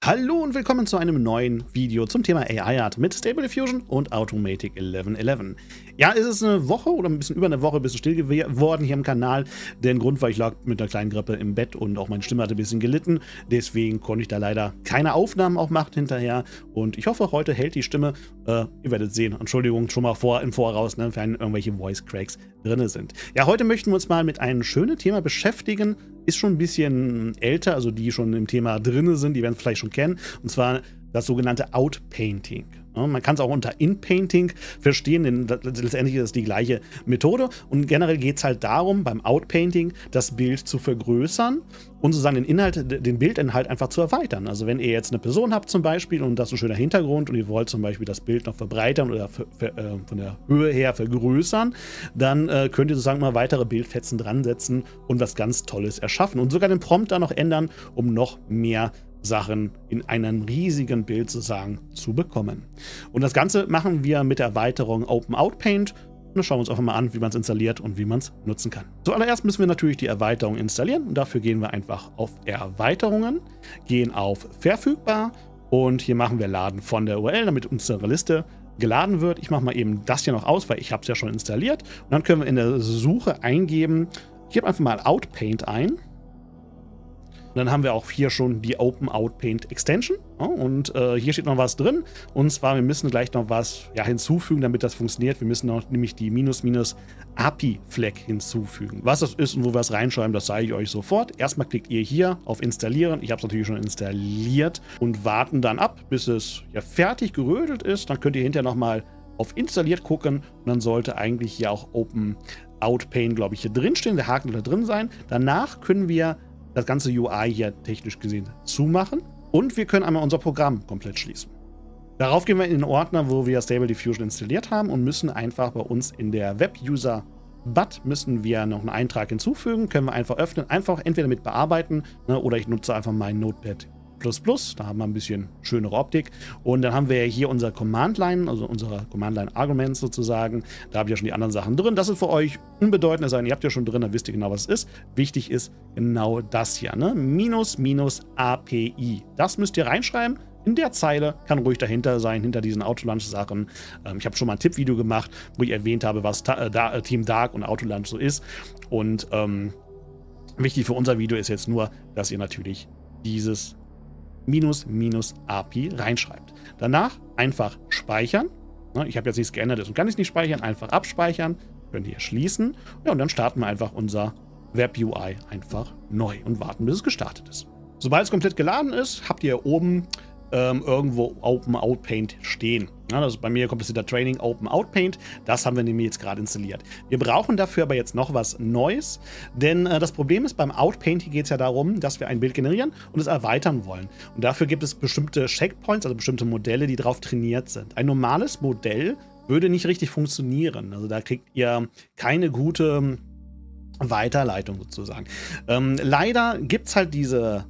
Hallo und willkommen zu einem neuen Video zum Thema AI Art mit Stable Diffusion und Automatic 1111. Ja, es ist eine Woche oder ein bisschen über eine Woche ein bisschen still geworden hier im Kanal. Der Grund war, ich lag mit einer kleinen Grippe im Bett und auch meine Stimme hatte ein bisschen gelitten. Deswegen konnte ich da leider keine Aufnahmen auch machen hinterher. Und ich hoffe, heute hält die Stimme. Ihr werdet sehen. Entschuldigung schon mal im Voraus, ne, wenn irgendwelche Voice Cracks drin sind. Ja, heute möchten wir uns mal mit einem schönen Thema beschäftigen. Ist schon ein bisschen älter, also die schon im Thema drin sind, die werden es vielleicht schon kennen, und zwar das sogenannte Outpainting. Ja, man kann es auch unter Inpainting verstehen, denn letztendlich ist es die gleiche Methode. Und generell geht es halt darum, beim Outpainting das Bild zu vergrößern und sozusagen den Bildinhalt einfach zu erweitern. Also wenn ihr jetzt eine Person habt zum Beispiel und das ist ein schöner Hintergrund und ihr wollt zum Beispiel das Bild noch verbreitern oder von der Höhe her vergrößern, dann könnt ihr sozusagen mal weitere Bildfetzen dran setzen und was ganz Tolles erschaffen und sogar den Prompt dann noch ändern, um noch mehr Sachen in einem riesigen Bild sozusagen zu bekommen. Und das Ganze machen wir mit der Erweiterung OpenOutPaint. Und dann schauen wir uns einfach mal an, wie man es installiert und wie man es nutzen kann. Zuallererst müssen wir natürlich die Erweiterung installieren und dafür gehen wir einfach auf Erweiterungen, gehen auf Verfügbar und hier machen wir Laden von der URL, damit unsere Liste geladen wird. Ich mache mal eben das hier noch aus, weil ich habe es ja schon installiert. Und dann können wir in der Suche eingeben, ich gebe einfach mal Outpaint ein. Und dann haben wir auch hier schon die OpenOutPaint Extension. Ja, und hier steht noch was drin. Und zwar, wir müssen gleich noch was hinzufügen, damit das funktioniert. Wir müssen noch nämlich die API-Flag hinzufügen. Was das ist und wo wir es reinschreiben, das zeige ich euch sofort. Erstmal klickt ihr hier auf Installieren. Ich habe es natürlich schon installiert. Und warten dann ab, bis es fertig gerödelt ist. Dann könnt ihr hinterher nochmal auf Installiert gucken. Und dann sollte eigentlich hier auch OpenOutPaint, glaube ich, hier drin stehen. Der Haken da drin sein. Danach können wir das ganze UI hier technisch gesehen zumachen und wir können einmal unser Programm komplett schließen. Darauf gehen wir in den Ordner, wo wir Stable Diffusion installiert haben und müssen einfach bei uns in der Web-User-BUT müssen wir noch einen Eintrag hinzufügen, können wir einfach öffnen, einfach entweder mit bearbeiten, ne, oder ich nutze einfach mein Notepad++, da haben wir ein bisschen schönere Optik und dann haben wir hier unser Command-Line, also unsere Command-Line-Arguments sozusagen, da habe ich ja schon die anderen Sachen drin, das ist für euch unbedeutend sein, ihr habt ja schon drin, dann wisst ihr genau, was es ist. Wichtig ist genau das hier, ne? API, das müsst ihr reinschreiben. In der Zeile kann ruhig dahinter sein, hinter diesen Autolunch-Sachen. Ich habe schon mal ein Tippvideo gemacht, wo ich erwähnt habe, was Team Dark und Autolunch so ist und wichtig für unser Video ist jetzt nur, dass ihr natürlich dieses API reinschreibt. Danach einfach speichern. Ich habe jetzt nichts geändert, deswegen kann ich es nicht speichern. Einfach abspeichern. Könnt ihr schließen. Ja, und dann starten wir einfach unser Web-UI einfach neu und warten, bis es gestartet ist. Sobald es komplett geladen ist, habt ihr oben irgendwo OpenOutPaint stehen. Ja, also bei mir kommt es in der Training OpenOutPaint. Das haben wir nämlich jetzt gerade installiert. Wir brauchen dafür aber jetzt noch was Neues, denn das Problem ist, beim Outpainting geht es ja darum, dass wir ein Bild generieren und es erweitern wollen. Und dafür gibt es bestimmte Checkpoints, also bestimmte Modelle, die darauf trainiert sind. Ein normales Modell würde nicht richtig funktionieren. Also da kriegt ihr keine gute Weiterleitung sozusagen. Leider gibt es halt diese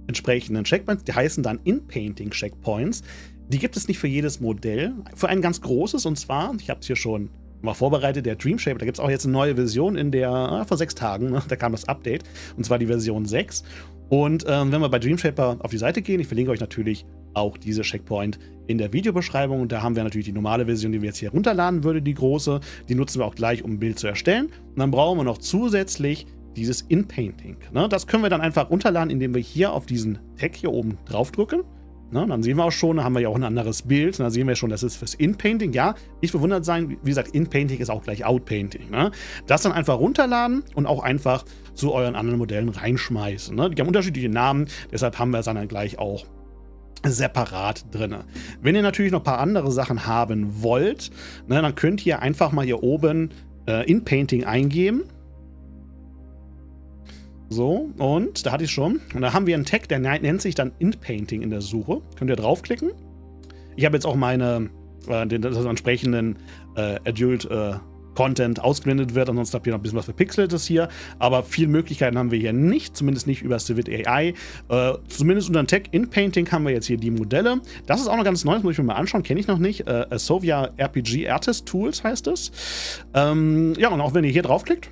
entsprechenden Checkpoints, die heißen dann Inpainting Checkpoints. Die gibt es nicht für jedes Modell, für ein ganz großes, und zwar, ich habe es hier schon mal vorbereitet, der Dreamshaper, da gibt es auch jetzt eine neue Version in der, vor 6 Tagen, ne, da kam das Update, und zwar die Version 6. Und wenn wir bei Dreamshaper auf die Seite gehen, ich verlinke euch natürlich auch diese Checkpoint in der Videobeschreibung, und da haben wir natürlich die normale Version, die wir jetzt hier runterladen würden, die große, die nutzen wir auch gleich, um ein Bild zu erstellen. Und dann brauchen wir noch zusätzlich dieses Inpainting. Ne? Das können wir dann einfach runterladen, indem wir hier auf diesen Tag hier oben draufdrücken. Ne? Dann sehen wir auch schon, da haben wir ja auch ein anderes Bild. Da sehen wir schon, das ist fürs Inpainting. Ja, nicht verwundert sein, wie gesagt, Inpainting ist auch gleich Outpainting. Ne? Das dann einfach runterladen und auch einfach zu euren anderen Modellen reinschmeißen. Ne? Die haben unterschiedliche Namen, deshalb haben wir es dann gleich auch separat drin. Wenn ihr natürlich noch ein paar andere Sachen haben wollt, ne, dann könnt ihr einfach mal hier oben Inpainting eingeben. So, und da hatte ich schon. Und da haben wir einen Tag, der nennt sich dann Inpainting in der Suche. Könnt ihr draufklicken. Ich habe jetzt auch den entsprechenden Adult Content ausgeblendet wird. Ansonsten habt ihr noch ein bisschen was Verpixeltes hier. Aber viele Möglichkeiten haben wir hier nicht. Zumindest nicht über Civit AI. Zumindest unter dem Tag Inpainting haben wir jetzt hier die Modelle. Das ist auch noch ganz neu. Das muss ich mir mal anschauen. Kenne ich noch nicht. Sovia RPG Artist Tools heißt es. Ja, und auch wenn ihr hier draufklickt,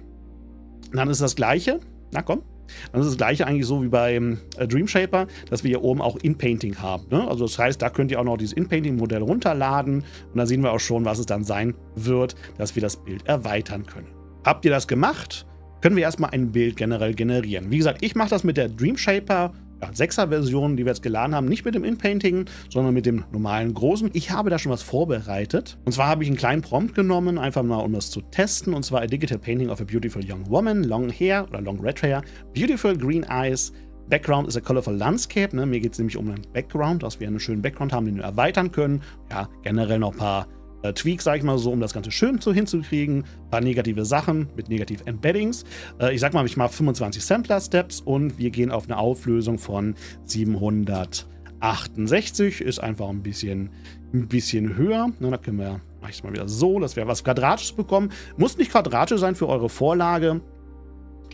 dann ist das gleiche. Na komm, Dann ist das gleiche eigentlich so wie beim Dreamshaper, dass wir hier oben auch In-Painting haben. Ne? Also das heißt, da könnt ihr auch noch dieses In-Painting-Modell runterladen und da sehen wir auch schon, was es dann sein wird, dass wir das Bild erweitern können. Habt ihr das gemacht, können wir erstmal ein Bild generell generieren. Wie gesagt, ich mache das mit der Dreamshaper 6er Version, die wir jetzt geladen haben, nicht mit dem In-Painting, sondern mit dem normalen großen. Ich habe da schon was vorbereitet. Und zwar habe ich einen kleinen Prompt genommen, einfach mal um das zu testen. Und zwar a digital painting of a beautiful young woman, long hair oder long red hair, beautiful green eyes, background is a colorful landscape. Ne? Mir geht es nämlich um einen Background, dass wir einen schönen Background haben, den wir erweitern können. Ja, generell noch ein paar Tweaks, sage ich mal so, um das Ganze schön hinzukriegen. Ein paar negative Sachen mit negativ Embeddings. Ich sag mal, ich mache 25 Sampler-Steps und wir gehen auf eine Auflösung von 768. Ist einfach ein bisschen höher. Na, da können wir, mache ich es mal wieder so, dass wir was Quadratisches bekommen. Muss nicht quadratisch sein für eure Vorlage.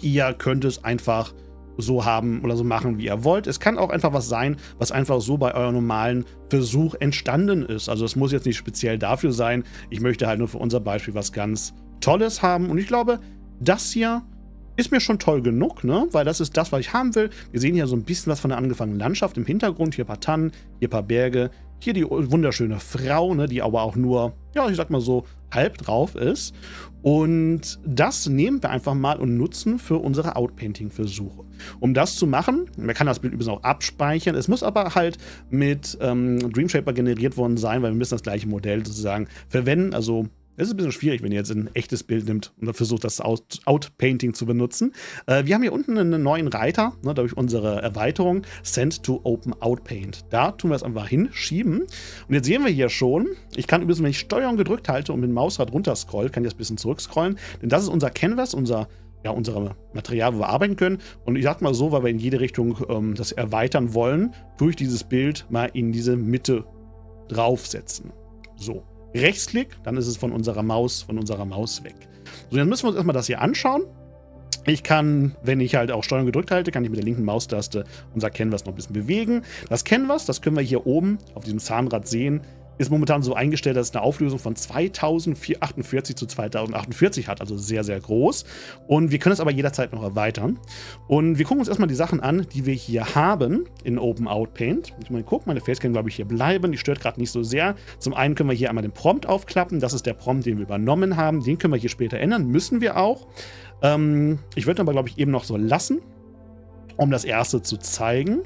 Ihr könnt es einfach so haben oder so machen, wie ihr wollt. Es kann auch einfach was sein, was einfach so bei eurem normalen Versuch entstanden ist. Also es muss jetzt nicht speziell dafür sein. Ich möchte halt nur für unser Beispiel was ganz Tolles haben. Und ich glaube, das hier ist mir schon toll genug, ne? Weil das ist das, was ich haben will. Wir sehen hier so ein bisschen was von der angefangenen Landschaft im Hintergrund. Hier ein paar Tannen, hier ein paar Berge. Hier die wunderschöne Frau, ne? Die aber auch nur, ja, ich sag mal so, halb drauf ist. Und das nehmen wir einfach mal und nutzen für unsere Outpainting-Versuche. Um das zu machen, man kann das Bild übrigens auch abspeichern. Es muss aber halt mit Dreamshaper generiert worden sein, weil wir müssen das gleiche Modell sozusagen verwenden. Also es ist ein bisschen schwierig, wenn ihr jetzt ein echtes Bild nimmt und dann versucht, das Outpainting zu benutzen. Wir haben hier unten einen neuen Reiter, ne, durch unsere Erweiterung Send to Open Outpaint. Da tun wir es einfach hinschieben. Und jetzt sehen wir hier schon, ich kann übrigens, wenn ich Steuerung gedrückt halte und mit dem Mausrad runter scroll, kann ich das ein bisschen zurückscrollen, denn das ist unser Canvas, unser Material, wo wir arbeiten können. Und ich sag mal so, weil wir in jede Richtung das erweitern wollen, durch dieses Bild mal in diese Mitte draufsetzen. So. Rechtsklick, dann ist es von unserer Maus weg. So, dann müssen wir uns erstmal das hier anschauen. Ich kann, wenn ich halt auch Steuerung gedrückt halte, kann ich mit der linken Maustaste unser Canvas noch ein bisschen bewegen. Das Canvas, das können wir hier oben auf diesem Zahnrad sehen, ist momentan so eingestellt, dass es eine Auflösung von 2048 zu 2048 hat, also sehr, sehr groß. Und wir können es aber jederzeit noch erweitern. Und wir gucken uns erstmal die Sachen an, die wir hier haben in Open Outpaint. Ich mal gucken, meine Facecam, glaube ich, hier bleiben. Die stört gerade nicht so sehr. Zum einen können wir hier einmal den Prompt aufklappen. Das ist der Prompt, den wir übernommen haben. Den können wir hier später ändern. Müssen wir auch. Ich würde aber, glaube ich, eben noch so lassen, um das erste zu zeigen.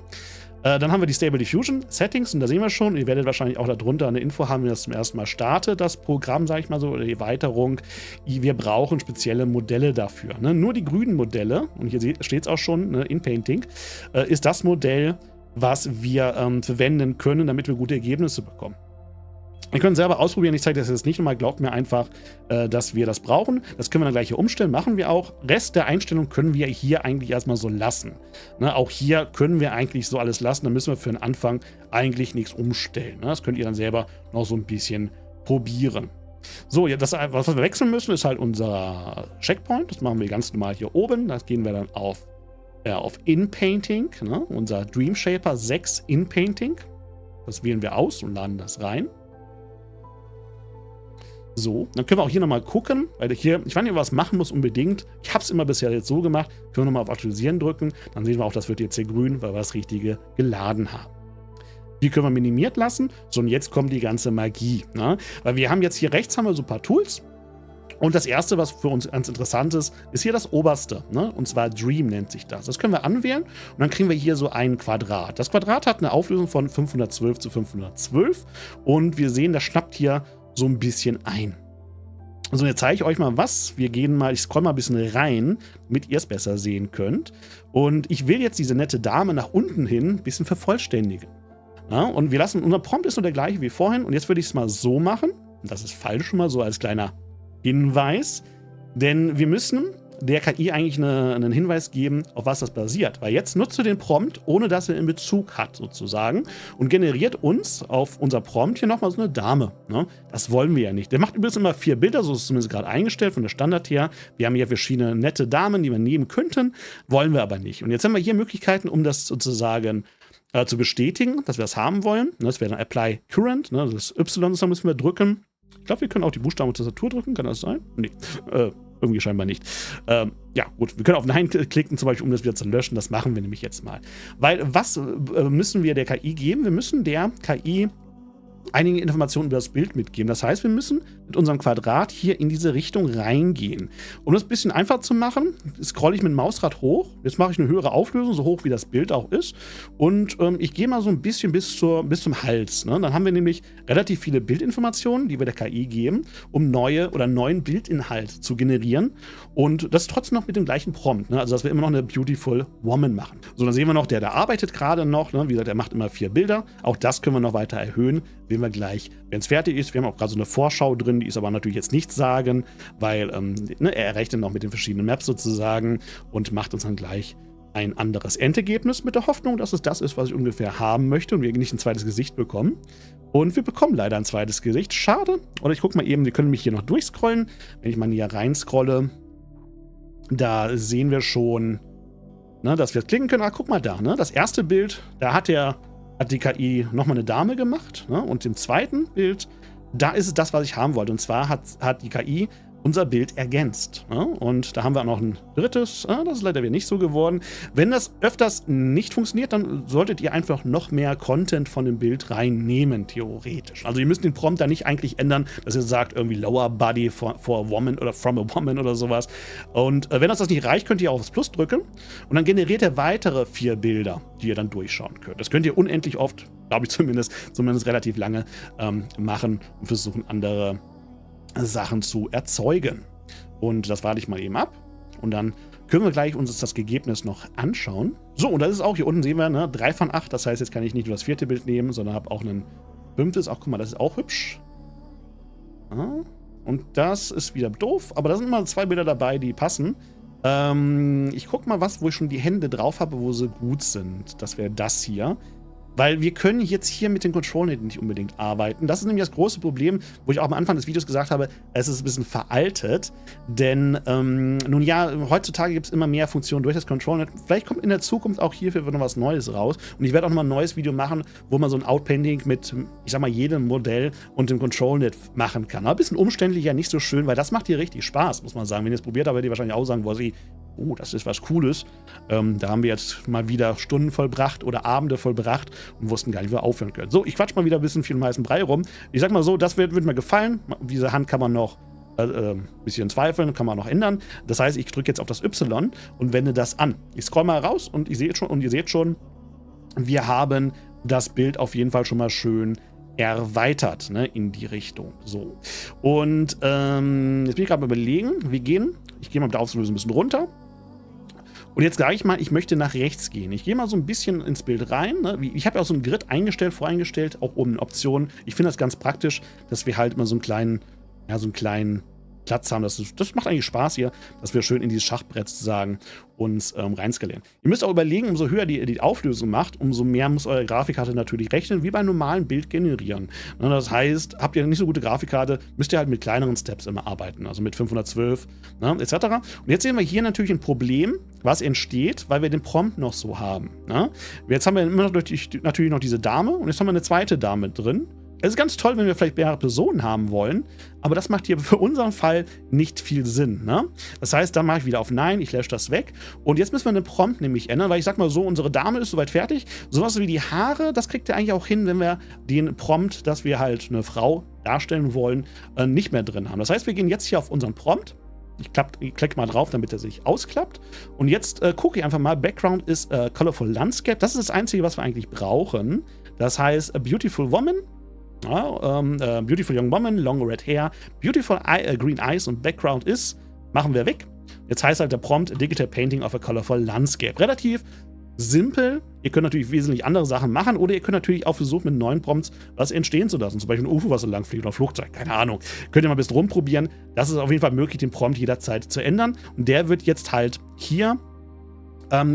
Dann haben wir die Stable Diffusion Settings und da sehen wir schon, ihr werdet wahrscheinlich auch darunter eine Info haben, wenn das zum ersten Mal startet, das Programm, sage ich mal so, oder die Erweiterung. Wir brauchen spezielle Modelle dafür. Ne? Nur die grünen Modelle, und hier steht es auch schon, ne, in Painting, ist das Modell, was wir verwenden können, damit wir gute Ergebnisse bekommen. Ihr könnt selber ausprobieren, ich zeige das jetzt nicht nochmal, glaubt mir einfach, dass wir das brauchen. Das können wir dann gleich hier umstellen, machen wir auch. Rest der Einstellung können wir hier eigentlich erstmal so lassen. Ne, auch hier können wir eigentlich so alles lassen, da müssen wir für den Anfang eigentlich nichts umstellen. Ne, das könnt ihr dann selber noch so ein bisschen probieren. So, ja, das, was wir wechseln müssen, ist halt unser Checkpoint. Das machen wir ganz normal hier oben. Das gehen wir dann auf In-Painting, ne, unser Dreamshaper 6 In-Painting. Das wählen wir aus und laden das rein. So, dann können wir auch hier nochmal gucken, weil hier, ich weiß nicht, was machen muss unbedingt. Ich habe es immer bisher jetzt so gemacht. Können wir nochmal auf Aktualisieren drücken. Dann sehen wir auch, das wird jetzt hier grün, weil wir das Richtige geladen haben. Die können wir minimiert lassen. So, und jetzt kommt die ganze Magie. Ne? Weil wir haben jetzt hier rechts haben wir so ein paar Tools. Und das erste, was für uns ganz interessant ist, ist hier das oberste. Ne? Und zwar Dream nennt sich das. Das können wir anwählen und dann kriegen wir hier so ein Quadrat. Das Quadrat hat eine Auflösung von 512 zu 512. Und wir sehen, das schnappt hier so ein bisschen ein. Also jetzt zeige ich euch mal was. Wir gehen mal, ich scroll mal ein bisschen rein, damit ihr es besser sehen könnt. Und ich will jetzt diese nette Dame nach unten hin ein bisschen vervollständigen. Ja, und wir lassen, unser Prompt ist nur der gleiche wie vorhin. Und jetzt würde ich es mal so machen. Und das ist falsch schon mal so als kleiner Hinweis. Denn wir müssen der KI eigentlich einen Hinweis geben, auf was das basiert. Weil jetzt nutzt du den Prompt, ohne dass er einen Bezug hat, sozusagen, und generiert uns auf unser Prompt hier nochmal so eine Dame. Ne? Das wollen wir ja nicht. Der macht übrigens immer 4 Bilder, so ist es zumindest gerade eingestellt von der Standard her. Wir haben hier verschiedene nette Damen, die wir nehmen könnten, wollen wir aber nicht. Und jetzt haben wir hier Möglichkeiten, um das sozusagen zu bestätigen, dass wir das haben wollen. Das wäre dann Apply Current, ne? Das Y müssen wir drücken. Ich glaube, wir können auch die Buchstaben und Tastatur drücken, kann das sein? Nee. irgendwie scheinbar nicht. Ja, gut, wir können auf Nein klicken, zum Beispiel, um das wieder zu löschen. Das machen wir nämlich jetzt mal. Weil, was müssen wir der KI geben? Wir müssen der KI einige Informationen über das Bild mitgeben. Das heißt, wir müssen mit unserem Quadrat hier in diese Richtung reingehen. Um das ein bisschen einfach zu machen, scrolle ich mit dem Mausrad hoch. Jetzt mache ich eine höhere Auflösung, so hoch wie das Bild auch ist. Und ich gehe mal so ein bisschen bis zum Hals. Ne? Dann haben wir nämlich relativ viele Bildinformationen, die wir der KI geben, um neuen Bildinhalt zu generieren. Und das trotzdem noch mit dem gleichen Prompt. Ne? Also, dass wir immer noch eine Beautiful Woman machen. So, dann sehen wir noch, der arbeitet gerade noch. Ne? Wie gesagt, er macht immer 4 Bilder. Auch das können wir noch weiter erhöhen. Sehen wir gleich, wenn es fertig ist. Wir haben auch gerade so eine Vorschau drin, die ist aber natürlich jetzt nichts sagen, weil er rechnet noch mit den verschiedenen Maps sozusagen und macht uns dann gleich ein anderes Endergebnis mit der Hoffnung, dass es das ist, was ich ungefähr haben möchte und wir nicht ein zweites Gesicht bekommen. Und wir bekommen leider ein zweites Gesicht. Schade. Oder ich gucke mal eben, wir können mich hier noch durchscrollen. Wenn ich mal hier reinscrolle, da sehen wir schon, ne, dass wir klicken können. Ah, guck mal da, ne? Das erste Bild, da hat die KI nochmal eine Dame gemacht. Ne? Und im zweiten Bild, da ist es das, was ich haben wollte. Und zwar hat die KI unser Bild ergänzt. Ne? Und da haben wir auch noch ein drittes. Das ist leider wieder nicht so geworden. Wenn das öfters nicht funktioniert, dann solltet ihr einfach noch mehr Content von dem Bild reinnehmen, theoretisch. Also ihr müsst den Prompt da nicht eigentlich ändern, dass ihr sagt, irgendwie Lower Body for a Woman oder From a Woman oder sowas. Und wenn das nicht reicht, könnt ihr auch aufs Plus drücken. Und dann generiert er weitere 4 Bilder, die ihr dann durchschauen könnt. Das könnt ihr unendlich oft, glaube ich zumindest relativ lange machen und versuchen, andere Sachen zu erzeugen. Und das warte ich mal eben ab. Und dann können wir gleich uns das Ergebnis noch anschauen. So, und das ist auch, hier unten sehen wir, ne, 3 von 8. Das heißt, jetzt kann ich nicht nur das 4. Bild nehmen, sondern habe auch ein 5. Auch, guck mal, das ist auch hübsch. Und das ist wieder doof, aber da sind immer 2 Bilder dabei, die passen. Ich gucke mal wo ich schon die Hände drauf habe, wo sie gut sind. Das wäre das hier. Weil wir können jetzt hier mit den Control-Nähten nicht unbedingt arbeiten. Das ist nämlich das große Problem, wo ich auch am Anfang des Videos gesagt habe, es ist ein bisschen veraltet. Denn, nun ja, heutzutage gibt es immer mehr Funktionen durch das Control-Net. Vielleicht kommt in der Zukunft auch hierfür noch was Neues raus. Und ich werde auch noch mal ein neues Video machen, wo man so ein Outpainting mit, ich sag mal, jedem Modell und dem Control-Net machen kann. Aber ein bisschen umständlicher, nicht so schön, weil das macht hier richtig Spaß, muss man sagen. Wenn ihr es probiert habt, werdet ihr wahrscheinlich auch sagen, oh, das ist was Cooles. Da haben wir jetzt mal wieder Stunden vollbracht oder Abende vollbracht und wussten gar nicht, wie wir aufhören können. So, ich quatsch mal wieder ein bisschen viel im heißen Brei rum. Ich sag mal so, das wird mir gefallen. Diese Hand kann man noch ein bisschen zweifeln, kann man noch ändern. Das heißt, ich drücke jetzt auf das Y und wende das an. Ich scroll mal raus und ihr seht schon, wir haben das Bild auf jeden Fall schon mal schön erweitert, ne, in die Richtung. So. Und jetzt bin ich gerade mal überlegen, ich gehe mal mit der Auflösung ein bisschen runter. Und jetzt sage ich mal, ich möchte nach rechts gehen. Ich gehe mal so ein bisschen ins Bild rein. Ne? Ich habe ja auch so ein Grid voreingestellt, auch oben in Optionen. Ich finde das ganz praktisch, dass wir halt immer so einen kleinen Platz haben. Das macht eigentlich Spaß hier, dass wir schön in dieses Schachbrett sozusagen uns reinskalieren. Ihr müsst auch überlegen, umso höher die Auflösung macht, umso mehr muss eure Grafikkarte natürlich rechnen, wie bei einem normalen Bild generieren. Ne, das heißt, habt ihr eine nicht so gute Grafikkarte, müsst ihr halt mit kleineren Steps immer arbeiten, also mit 512, ne, etc. Und jetzt sehen wir hier natürlich ein Problem, was entsteht, weil wir den Prompt noch so haben. Ne? Jetzt haben wir immer noch natürlich noch diese Dame und jetzt haben wir eine zweite Dame drin. Es ist ganz toll, wenn wir vielleicht mehrere Personen haben wollen, aber das macht hier für unseren Fall nicht viel Sinn. Ne? Das heißt, dann mache ich wieder auf Nein, ich lösche das weg. Und jetzt müssen wir den Prompt nämlich ändern, weil ich sag mal so, unsere Dame ist soweit fertig. Sowas wie die Haare, das kriegt ihr eigentlich auch hin, wenn wir den Prompt, dass wir halt eine Frau darstellen wollen, nicht mehr drin haben. Das heißt, wir gehen jetzt hier auf unseren Prompt. Ich klicke mal drauf, damit er sich ausklappt. Und jetzt gucke ich einfach mal, Background ist Colorful Landscape. Das ist das Einzige, was wir eigentlich brauchen. Das heißt, a Beautiful Woman. Beautiful Young Woman, Long Red Hair, Beautiful Green Eyes und Background ist, machen wir weg. Jetzt heißt halt der Prompt Digital Painting of a Colorful Landscape. Relativ simpel. Ihr könnt natürlich wesentlich andere Sachen machen oder ihr könnt natürlich auch versuchen, mit neuen Prompts was entstehen zu lassen. Zum Beispiel ein UFO, was so lang fliegt oder ein Flugzeug, keine Ahnung. Könnt ihr mal ein bisschen rumprobieren. Das ist auf jeden Fall möglich, den Prompt jederzeit zu ändern. Und der wird jetzt halt hier,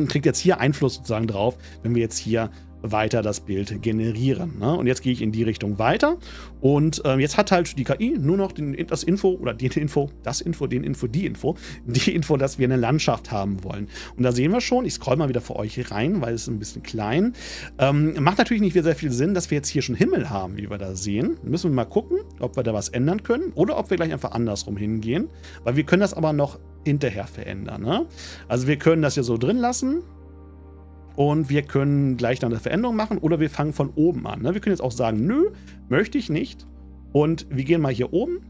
kriegt jetzt hier Einfluss sozusagen drauf, wenn wir jetzt hier weiter das Bild generieren. Ne? Und jetzt gehe ich in die Richtung weiter. Und jetzt hat halt die KI nur noch die Info, dass wir eine Landschaft haben wollen. Und da sehen wir schon, ich scroll mal wieder für euch rein, weil es ist ein bisschen klein. Macht natürlich nicht sehr viel Sinn, dass wir jetzt hier schon Himmel haben, wie wir da sehen. Müssen wir mal gucken, ob wir da was ändern können oder ob wir gleich einfach andersrum hingehen. Weil wir können das aber noch hinterher verändern. Ne? Also wir können das hier so drin lassen. Und wir können gleich dann eine Veränderung machen oder wir fangen von oben an. Ne? Wir können jetzt auch sagen, nö, möchte ich nicht. Und wir gehen mal hier oben.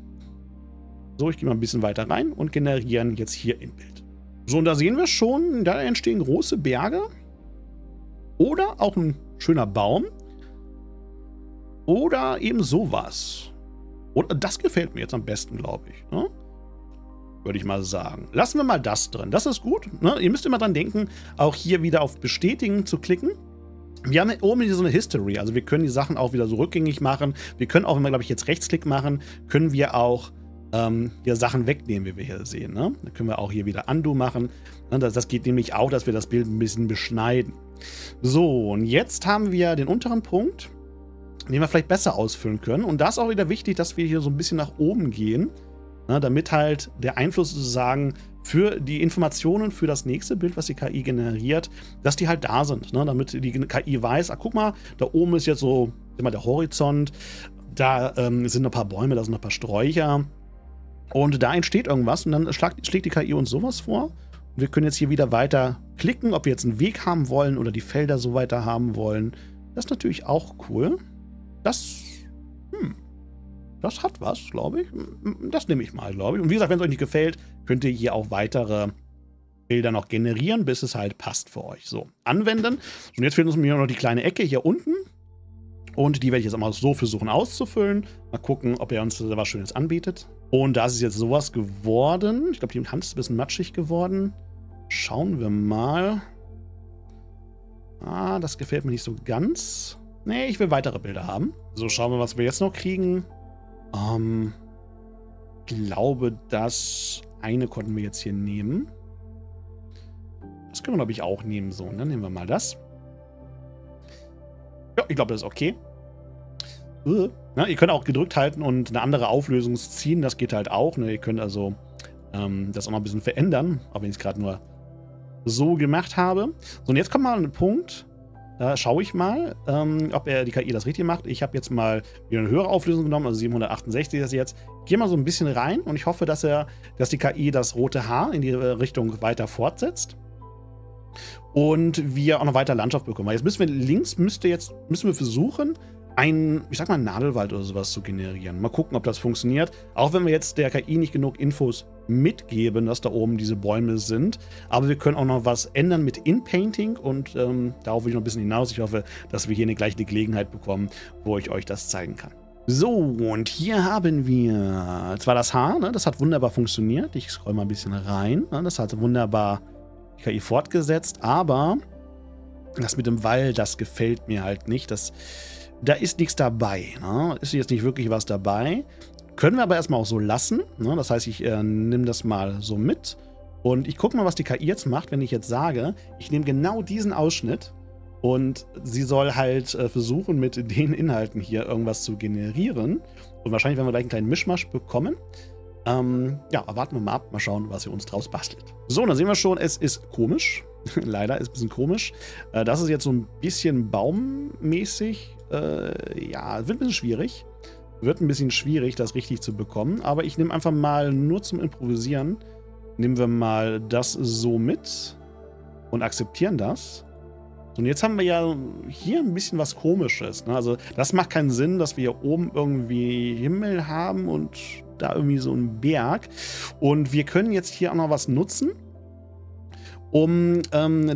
So, ich gehe mal ein bisschen weiter rein und generieren jetzt hier in Bild. So, und da sehen wir schon, da entstehen große Berge. Oder auch ein schöner Baum. Oder eben sowas. Und das gefällt mir jetzt am besten, glaube ich. Ne? Würde ich mal sagen. Lassen wir mal das drin. Das ist gut. Ne? Ihr müsst immer dran denken, auch hier wieder auf Bestätigen zu klicken. Wir haben oben hier so eine History. Also wir können die Sachen auch wieder so rückgängig machen. Wir können auch, wenn wir, glaube ich, jetzt Rechtsklick machen, können wir auch hier Sachen wegnehmen, wie wir hier sehen. Ne? Dann können wir auch hier wieder Undo machen. Ne? Das geht nämlich auch, dass wir das Bild ein bisschen beschneiden. So, und jetzt haben wir den unteren Punkt, den wir vielleicht besser ausfüllen können. Und da ist auch wieder wichtig, dass wir hier so ein bisschen nach oben gehen. Ne, damit halt der Einfluss sozusagen für die Informationen für das nächste Bild, was die KI generiert, dass die halt da sind. Ne, damit die KI weiß, guck mal, da oben ist jetzt so immer der Horizont, da sind ein paar Bäume, da sind ein paar Sträucher und da entsteht irgendwas und dann schlägt die KI uns sowas vor. Und wir können jetzt hier wieder weiter klicken, ob wir jetzt einen Weg haben wollen oder die Felder so weiter haben wollen. Das ist natürlich auch cool. Das hat was, glaube ich. Das nehme ich mal, glaube ich. Und wie gesagt, wenn es euch nicht gefällt, könnt ihr hier auch weitere Bilder noch generieren, bis es halt passt für euch. So, anwenden. Und jetzt fehlt uns mir noch die kleine Ecke hier unten. Und die werde ich jetzt auch mal so versuchen auszufüllen. Mal gucken, ob er uns da was Schönes anbietet. Und da ist es jetzt sowas geworden. Ich glaube, die Hand ist ein bisschen matschig geworden. Schauen wir mal. Ah, das gefällt mir nicht so ganz. Nee, ich will weitere Bilder haben. So, schauen wir, was wir jetzt noch kriegen. Glaube, das eine konnten wir jetzt hier nehmen. Das können wir, glaube ich, auch nehmen. So, dann nehmen wir mal das. Ja, ich glaube, das ist okay. Na, ihr könnt auch gedrückt halten und eine andere Auflösung ziehen. Das geht halt auch. Ne? Ihr könnt also das auch noch ein bisschen verändern. Auch wenn ich es gerade nur so gemacht habe. So, und jetzt kommt mal ein Punkt. Da schaue ich mal, ob die KI das richtig macht. Ich habe jetzt mal wieder eine höhere Auflösung genommen, also 768 ist das jetzt. Ich gehe mal so ein bisschen rein und ich hoffe, dass die KI das rote Haar in die Richtung weiter fortsetzt. Und wir auch noch weiter Landschaft bekommen. Weil jetzt müssen wir links, müssen wir versuchen, ich sag mal, einen Nadelwald oder sowas zu generieren. Mal gucken, ob das funktioniert. Auch wenn wir jetzt der KI nicht genug Infos mitgeben, dass da oben diese Bäume sind. Aber wir können auch noch was ändern mit In-Painting und darauf will ich noch ein bisschen hinaus. Ich hoffe, dass wir hier gleich eine Gelegenheit bekommen, wo ich euch das zeigen kann. So, und hier haben wir zwar das Haar, ne, das hat wunderbar funktioniert. Ich scroll mal ein bisschen rein. Ne, das hat wunderbar die KI fortgesetzt, aber das mit dem Wall, das gefällt mir halt nicht. Da ist nichts dabei. Ne? Ist jetzt nicht wirklich was dabei. Können wir aber erstmal auch so lassen. Ne? Das heißt, ich nehme das mal so mit. Und ich gucke mal, was die KI jetzt macht, wenn ich jetzt sage, ich nehme genau diesen Ausschnitt und sie soll halt versuchen, mit den Inhalten hier irgendwas zu generieren. Und wahrscheinlich werden wir gleich einen kleinen Mischmasch bekommen. Ja, warten wir mal ab, mal schauen, was sie uns draus bastelt. So, dann sehen wir schon, es ist komisch. Leider ist es ein bisschen komisch. Das ist jetzt so ein bisschen baummäßig. Ja, wird ein bisschen schwierig. Wird ein bisschen schwierig, das richtig zu bekommen. Aber ich nehme einfach mal nur zum Improvisieren. Nehmen wir mal das so mit und akzeptieren das. Und jetzt haben wir ja hier ein bisschen was Komisches. Ne? Also das macht keinen Sinn, dass wir hier oben irgendwie Himmel haben und da irgendwie so einen Berg. Und wir können jetzt hier auch noch was nutzen, um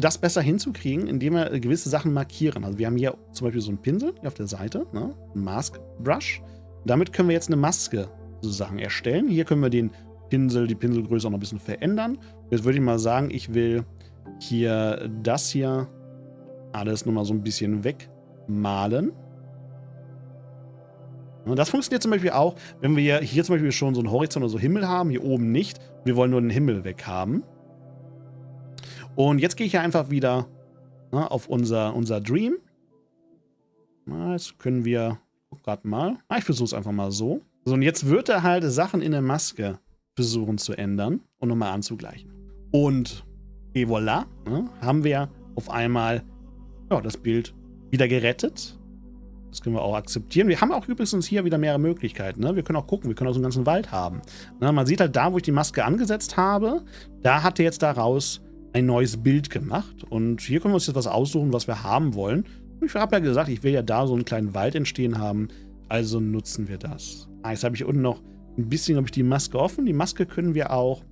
das besser hinzukriegen, indem wir gewisse Sachen markieren. Also wir haben hier zum Beispiel so einen Pinsel hier auf der Seite, ne? Ein Mask Brush. Damit können wir jetzt eine Maske sozusagen erstellen. Hier können wir die Pinselgröße auch noch ein bisschen verändern. Jetzt würde ich mal sagen, ich will hier das hier alles nochmal so ein bisschen wegmalen. Und das funktioniert zum Beispiel auch, wenn wir hier zum Beispiel schon so einen Horizont oder so Himmel haben, hier oben nicht. Wir wollen nur den Himmel weg haben. Und jetzt gehe ich hier einfach wieder auf unser Dream Na, jetzt können wir, guck gerade mal. Ich versuche es einfach mal so. So, und jetzt wird er halt Sachen in der Maske versuchen zu ändern und nochmal anzugleichen. Und et voilà, ne, haben wir auf einmal das Bild wieder gerettet. Das können wir auch akzeptieren. Wir haben auch übrigens hier wieder mehrere Möglichkeiten. Ne? Wir können auch gucken, wir können auch so einen ganzen Wald haben. Ne? Man sieht halt da, wo ich die Maske angesetzt habe, da hat er jetzt daraus ein neues Bild gemacht. Und hier können wir uns jetzt was aussuchen, was wir haben wollen. Und ich habe ja gesagt, ich will ja da so einen kleinen Wald entstehen haben. Also nutzen wir das. Jetzt habe ich unten noch ein bisschen, die Maske offen. Die Maske können wir auch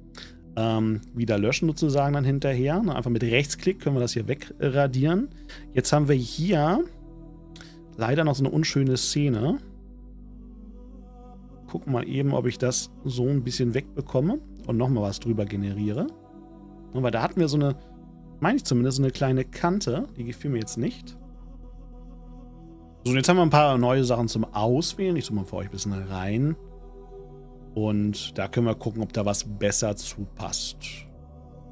wieder löschen sozusagen dann hinterher. Einfach mit Rechtsklick können wir das hier wegradieren. Jetzt haben wir hier leider noch so eine unschöne Szene. Gucken mal eben, ob ich das so ein bisschen wegbekomme und nochmal was drüber generiere. Weil da hatten wir so eine, meine ich zumindest, so eine kleine Kante. Die gefiel mir jetzt nicht. So, und jetzt haben wir ein paar neue Sachen zum Auswählen. Ich zoome mal für euch ein bisschen rein. Und da können wir gucken, ob da was besser zupasst.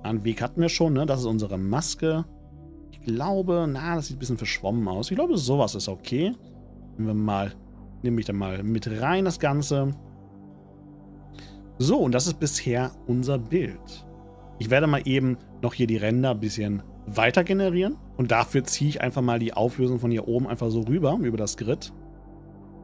Einen Weg hatten wir schon, ne? Das ist unsere Maske. Ich glaube, das sieht ein bisschen verschwommen aus. Ich glaube, sowas ist okay. Nehme ich dann mal mit rein, das Ganze. So, und das ist bisher unser Bild. Ich werde mal eben noch hier die Ränder ein bisschen weiter generieren. Und dafür ziehe ich einfach mal die Auflösung von hier oben einfach so rüber, über das Grid.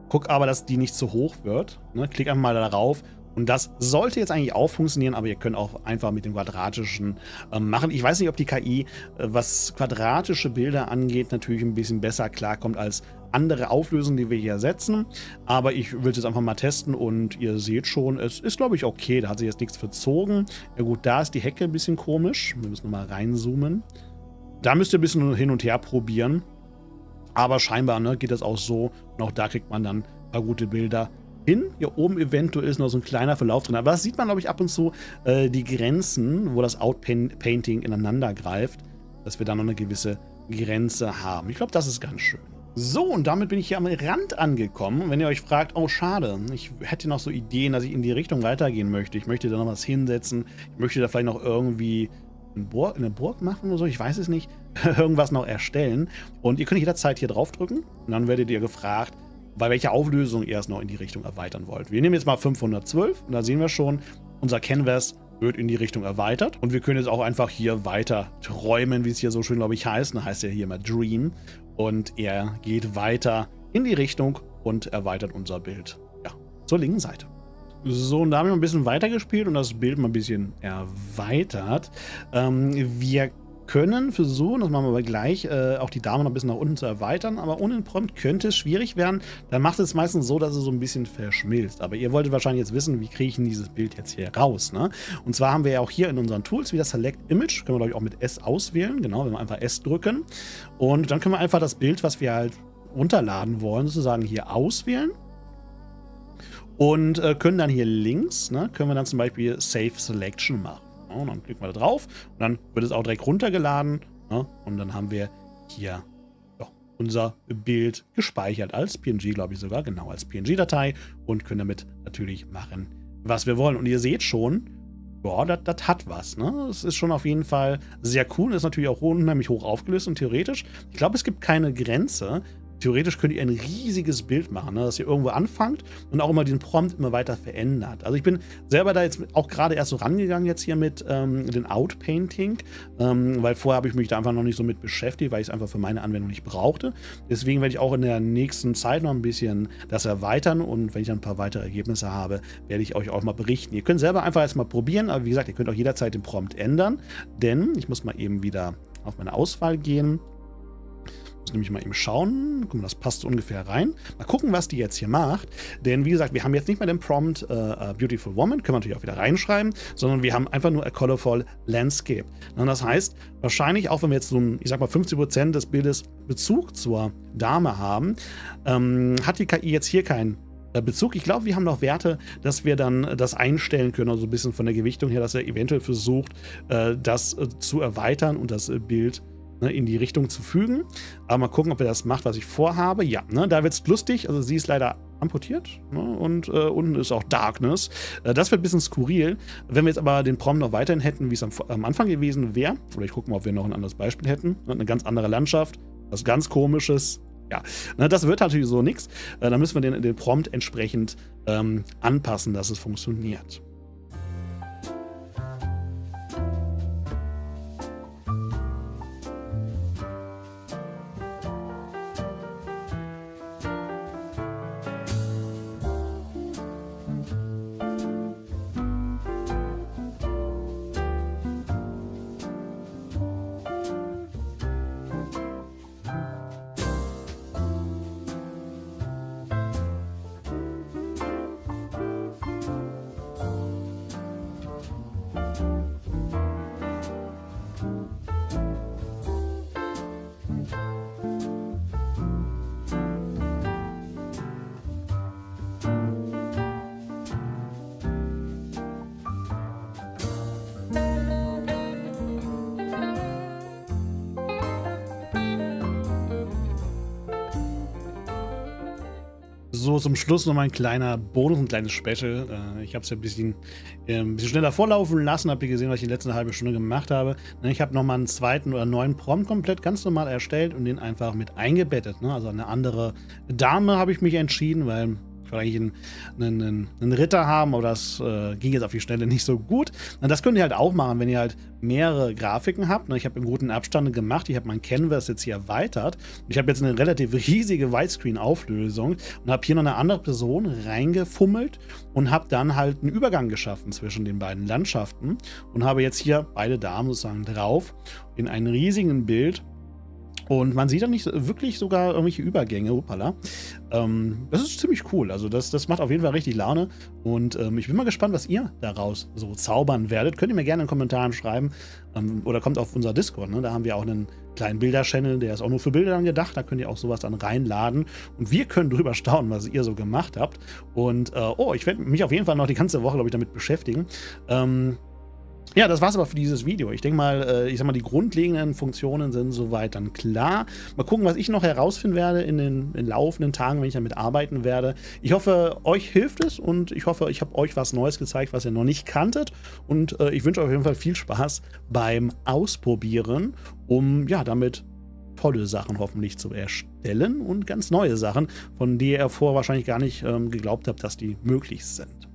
Guck aber, dass die nicht zu hoch wird. Ne? Klick einfach mal darauf. Und das sollte jetzt eigentlich auch funktionieren, aber ihr könnt auch einfach mit dem Quadratischen machen. Ich weiß nicht, ob die KI, was quadratische Bilder angeht, natürlich ein bisschen besser klarkommt als andere Auflösungen, die wir hier setzen. Aber ich will es jetzt einfach mal testen und ihr seht schon, es ist, glaube ich, okay. Da hat sich jetzt nichts verzogen. Ja gut, da ist die Hecke ein bisschen komisch. Wir müssen nochmal reinzoomen. Da müsst ihr ein bisschen hin und her probieren. Aber scheinbar geht das auch so. Und auch da kriegt man dann ein paar gute Bilder hin. Hier oben eventuell ist noch so ein kleiner Verlauf drin. Aber das sieht man, glaube ich, ab und zu die Grenzen, wo das Outpainting ineinander greift, dass wir da noch eine gewisse Grenze haben. Ich glaube, das ist ganz schön. So, und damit bin ich hier am Rand angekommen. Und wenn ihr euch fragt, oh schade, ich hätte noch so Ideen, dass ich in die Richtung weitergehen möchte. Ich möchte da noch was hinsetzen. Ich möchte da vielleicht noch irgendwie eine Burg machen oder so, ich weiß es nicht. Irgendwas noch erstellen. Und ihr könnt jederzeit hier draufdrücken. Und dann werdet ihr gefragt, bei welcher Auflösung ihr es noch in die Richtung erweitern wollt. Wir nehmen jetzt mal 512 und da sehen wir schon, unser Canvas wird in die Richtung erweitert. Und wir können jetzt auch einfach hier weiter träumen, wie es hier so schön, glaube ich, heißt. Da heißt ja hier mal Dream. Und er geht weiter in die Richtung und erweitert unser Bild. Ja, zur linken Seite. So, und da haben wir ein bisschen weitergespielt und das Bild mal ein bisschen erweitert. Wir können versuchen, das machen wir aber gleich, auch die Dame noch ein bisschen nach unten zu erweitern, aber ohne den Prompt könnte es schwierig werden. Dann macht es meistens so, dass es so ein bisschen verschmilzt. Aber ihr wolltet wahrscheinlich jetzt wissen, wie kriege ich denn dieses Bild jetzt hier raus, ne? Und zwar haben wir ja auch hier in unseren Tools wieder Select Image, können wir, glaube ich, auch mit S auswählen, genau, wenn wir einfach S drücken. Und dann können wir einfach das Bild, was wir halt runterladen wollen, sozusagen hier auswählen. Und können dann hier links, können wir dann zum Beispiel Save Selection machen. Und dann klicken wir da drauf und dann wird es auch direkt runtergeladen. Und dann haben wir hier unser Bild gespeichert als PNG, glaube ich sogar, genau als PNG-Datei und können damit natürlich machen, was wir wollen. Und ihr seht schon, das hat was. Ne? Es ist schon auf jeden Fall sehr cool. Ist natürlich auch unheimlich hoch aufgelöst und theoretisch, ich glaube, es gibt keine Grenze. Theoretisch könnt ihr ein riesiges Bild machen, dass ihr irgendwo anfangt und auch immer den Prompt immer weiter verändert. Also ich bin selber da jetzt auch gerade erst so rangegangen jetzt hier mit den Outpainting, weil vorher habe ich mich da einfach noch nicht so mit beschäftigt, weil ich es einfach für meine Anwendung nicht brauchte. Deswegen werde ich auch in der nächsten Zeit noch ein bisschen das erweitern und wenn ich dann ein paar weitere Ergebnisse habe, werde ich euch auch mal berichten. Ihr könnt selber einfach erstmal probieren, aber wie gesagt, ihr könnt auch jederzeit den Prompt ändern, denn ich muss mal eben wieder auf meine Auswahl gehen. Nämlich mal eben schauen. Guck mal, das passt ungefähr rein. Mal gucken, was die jetzt hier macht. Denn wie gesagt, wir haben jetzt nicht mehr den Prompt Beautiful Woman, können wir natürlich auch wieder reinschreiben, sondern wir haben einfach nur a colorful landscape. Und das heißt, wahrscheinlich auch wenn wir jetzt so ein, ich sag mal 50% des Bildes Bezug zur Dame haben, hat die KI jetzt hier keinen Bezug. Ich glaube, wir haben noch Werte, dass wir dann das einstellen können, also ein bisschen von der Gewichtung her, dass er eventuell versucht, das zu erweitern und das Bild in die Richtung zu fügen. Aber mal gucken, ob er das macht, was ich vorhabe. Ja, da wird es lustig. Also sie ist leider amputiert. Und unten ist auch Darkness. Das wird ein bisschen skurril. Wenn wir jetzt aber den Prompt noch weiterhin hätten, wie es am Anfang gewesen wäre, oder ich gucke mal, ob wir noch ein anderes Beispiel hätten. Eine ganz andere Landschaft. Was ganz Komisches. Ja, ne, das wird natürlich so nichts. Da müssen wir den Prompt entsprechend anpassen, dass es funktioniert. So, zum Schluss noch mal ein kleiner Bonus, ein kleines Special. Ich habe es ja ein bisschen schneller vorlaufen lassen, habt ihr gesehen, was ich die letzte halbe Stunde gemacht habe. Ne, ich habe noch mal einen zweiten oder neuen Prompt komplett ganz normal erstellt und den einfach mit eingebettet. Ne? Also eine andere Dame habe ich mich entschieden, weil ich wollte eigentlich einen Ritter haben, aber das ging jetzt auf die Schnelle nicht so gut. Und das könnt ihr halt auch machen, wenn ihr halt mehrere Grafiken habt. Ich habe im guten Abstand gemacht. Ich habe mein Canvas jetzt hier erweitert. Ich habe jetzt eine relativ riesige Widescreen-Auflösung und habe hier noch eine andere Person reingefummelt und habe dann halt einen Übergang geschaffen zwischen den beiden Landschaften und habe jetzt hier beide Damen sozusagen drauf in einem riesigen Bild. Und man sieht dann nicht wirklich sogar irgendwelche Übergänge. Hoppala. Das ist ziemlich cool. Also das macht auf jeden Fall richtig Laune. Und ich bin mal gespannt, was ihr daraus so zaubern werdet. Könnt ihr mir gerne in den Kommentaren schreiben. Oder kommt auf unser Discord. Ne? Da haben wir auch einen kleinen Bilder-Channel, der ist auch nur für Bilder dann gedacht. Da könnt ihr auch sowas dann reinladen. Und wir können drüber staunen, was ihr so gemacht habt. Und ich werde mich auf jeden Fall noch die ganze Woche, glaube ich, damit beschäftigen. Ja, das war's aber für dieses Video. Ich denke mal, ich sag mal, die grundlegenden Funktionen sind soweit dann klar. Mal gucken, was ich noch herausfinden werde in den laufenden Tagen, wenn ich damit arbeiten werde. Ich hoffe, euch hilft es und ich hoffe, ich habe euch was Neues gezeigt, was ihr noch nicht kanntet. Und ich wünsche euch auf jeden Fall viel Spaß beim Ausprobieren, um ja damit tolle Sachen hoffentlich zu erstellen und ganz neue Sachen, von denen ihr vorher wahrscheinlich gar nicht geglaubt habt, dass die möglich sind.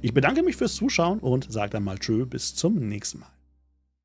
Ich bedanke mich fürs Zuschauen und sage dann mal tschö, bis zum nächsten Mal.